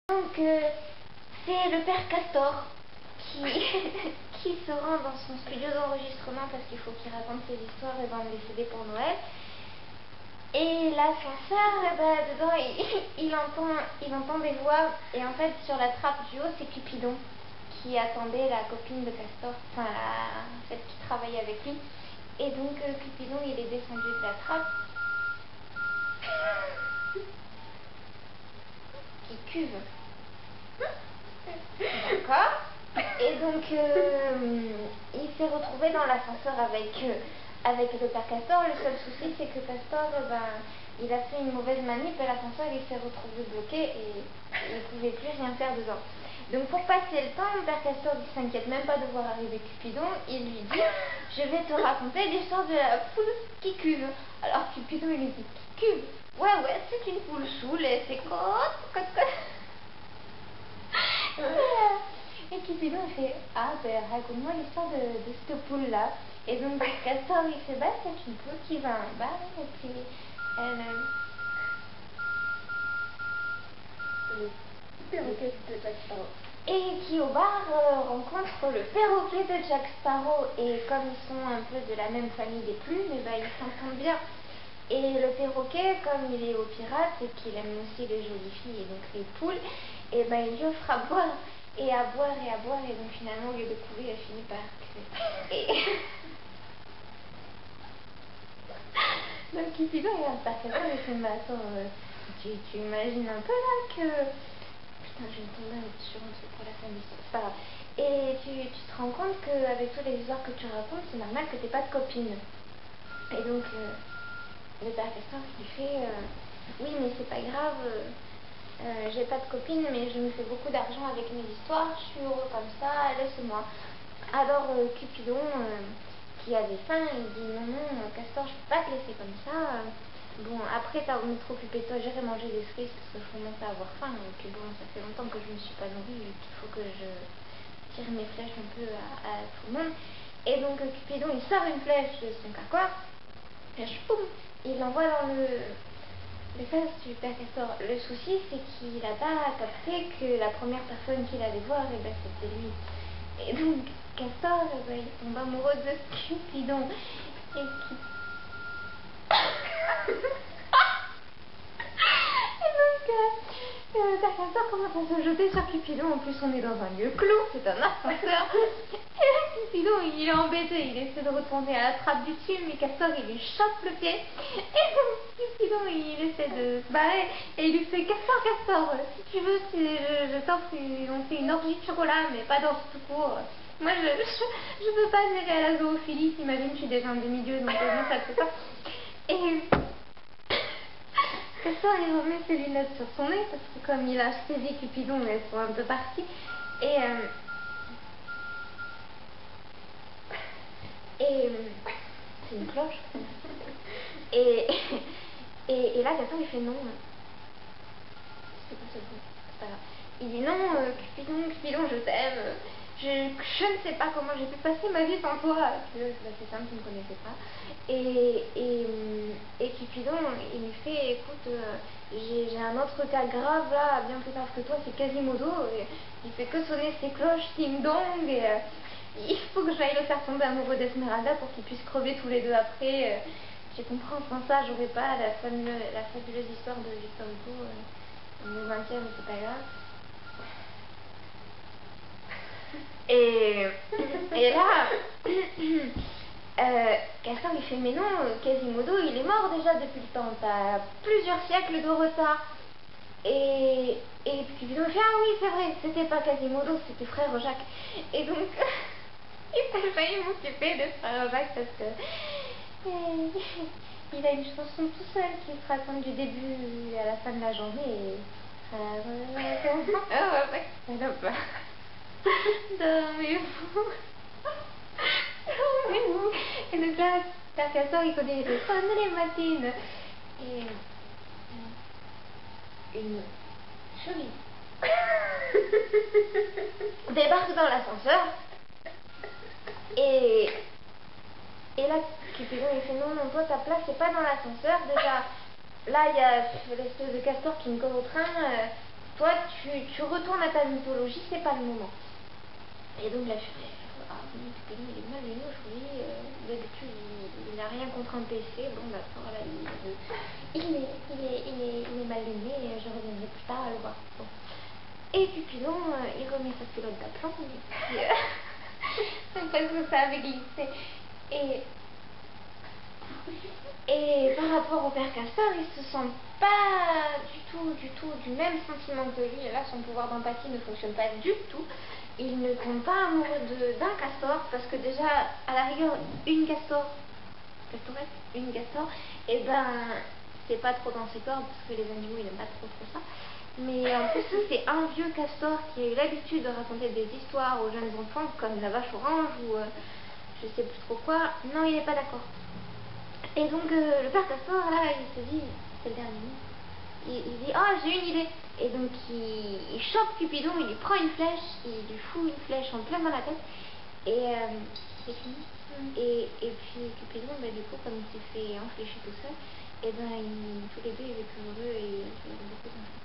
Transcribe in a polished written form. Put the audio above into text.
Donc, c'est le père Castor qui, qui se rend dans son studio d'enregistrement parce qu'il faut qu'il raconte ses histoires et vendre des CD pour Noël. Et l'ascenseur, dedans, il entend des voix. Et en fait, sur la trappe du haut, c'est Cupidon qui attendait la copine de Castor, enfin celle qui travaillait avec lui. Et donc, Cupidon, il est descendu de la trappe. Qui cuve. D'accord. Et donc, il s'est retrouvé dans l'ascenseur avec le père Castor. Le seul souci, c'est que Castor, il a fait une mauvaise manip et l'ascenseur, il s'est retrouvé bloqué et il ne pouvait plus rien faire dedans. Donc, pour passer le temps, le père Castor ne s'inquiète même pas de voir arriver Cupidon. Il lui dit, je vais te raconter l'histoire de la poule qui cuve. Alors, Cupidon, il lui dit, qui cuve? Ouais, c'est une poule saoule et c'est côte. Et Cupidon il fait, ah ben raconte-moi l'histoire de cette poule là. Et donc Castor il fait, bah c'est une poule qui va à un bar et puis elle le perroquet de Jack Sparrow. Et qui au bar rencontre le perroquet de Jack Sparrow. Et comme ils sont un peu de la même famille des plumes, et ils s'entendent bien. Et le perroquet, comme il est au pirate et qu'il aime aussi les jolies filles et donc les poules, et il lui offre à boire et à boire et à boire, et donc finalement au lieu de couler, elle finit par crever. Et donc Cupidon il regarde par Castor et fait, mais attends, tu imagines un peu là que... Putain, je vais me tomber sur un truc pour la fin de l'histoire, c'est pas grave. Et tu te rends compte qu'avec toutes les histoires que tu racontes, c'est normal que t'aies pas de copine. Et donc... le père Castor qui fait oui mais c'est pas grave, j'ai pas de copine mais je me fais beaucoup d'argent avec mes histoires, je suis heureux comme ça, laisse-moi. Alors Cupidon qui avait faim, il dit non Castor, je peux pas te laisser comme ça, bon après t'as trop occupé de toi, j'irai manger des cerises parce que je commence à avoir faim et puis bon ça fait longtemps que je me suis pas nourrie et qu'il faut que je tire mes flèches un peu à tout le monde. Et donc Cupidon il sort une flèche de son carquois et il l'envoie dans le fesses du père Castor. Le souci, c'est qu'il n'a pas capté que la première personne qu'il allait voir, c'était lui. Et donc, Castor, il tombe amoureux de Cupidon. Et qui... Et donc, père Castor commence à se jeter sur Cupidon. En plus, on est dans un lieu clos, c'est un ascenseur. Et là, Cupidon, il est embêté. Il essaie de retourner à la trappe du dessus, mais Castor, il lui chope le pied. Et donc, Cupidon, il essaie de se barrer. Et il lui fait, Castor, si tu veux, je t'offre, on fait une orgie de chocolat, mais pas d'orgie tout court. Moi, je peux pas gérer à la zoophilie. T'imagines, je suis déjà un demi-dieu, donc moi, ça le fait pas. Et... Castor il remet ses lunettes sur son nez parce que comme il a saisi Cupidon, elles sont un peu parties. Et c'est une cloche. Et là Castor il fait non. C'est pas ce bruit, c'est pas grave. Il dit non Cupidon je t'aime. Je ne sais pas comment j'ai pu passer ma vie sans toi. C'est simple, tu ne me connaissais pas. Et Cupidon, il lui fait, écoute, j'ai un autre cas grave là, bien plus grave que toi, c'est Quasimodo. Et il fait que sonner ses cloches, ding dong. Et il faut que j'aille le faire tomber amoureux d'Esmeralda pour qu'ils puissent crever tous les deux après. Tu comprends, sans ça, j'aurais pas la fabuleuse histoire de Victor Hugo au 20e, c'est pas grave. Et là, Castor il fait mais non, Quasimodo il est mort déjà depuis le temps, t'as plusieurs siècles de retard. Et Cupidon fait ah oui c'est vrai, c'était pas Quasimodo, c'était frère Jacques. Et donc il a failli m'occuper de frère Jacques parce que il a une chanson tout seul qui se raconte du début à la fin de la journée. Et dormez-vous. Dormez-vous. Et donc là, père Castor il connaît le son les matines. Et une cheville débarque dans l'ascenseur. Et là, Cupidon il fait non, toi ta place c'est pas dans l'ascenseur. Déjà, là il y a l'espèce de Castor qui me colle au train. toi tu retournes à ta mythologie, c'est pas le moment. Et donc la furie, ah oui, Cupidon il est malvenu aujourd'hui, d'habitude il n'a rien contre un PC, bon d'accord, là il est malvenu et je reviendrai plus tard à le voir. Bon. Et Cupidon, il remet sa culotte d'aplomb, et puis parce que ça avait glissé. Et par rapport au père Castor, il se sent pas du tout du même sentiment que lui. Et là, son pouvoir d'empathie ne fonctionne pas du tout. Il ne tombe pas amoureux d'un castor parce que déjà, à la rigueur, une castor, et ben, c'est pas trop dans ses cordes parce que les animaux, ils n'aiment pas trop ça. Mais en plus, c'est un vieux castor qui a eu l'habitude de raconter des histoires aux jeunes enfants comme la vache orange ou je sais plus trop quoi. Non, il n'est pas d'accord. Et donc le père Castor là il se dit, c'est le dernier mot, il dit oh j'ai une idée, et donc il chope Cupidon, il lui prend une flèche, il lui fout une flèche en plein dans la tête, et c'est fini. Et puis Cupidon, bah, du coup comme il s'est fait enflécher tout seul, et ben tous les deux ils étaient heureux et ils ont beaucoup d'enfants.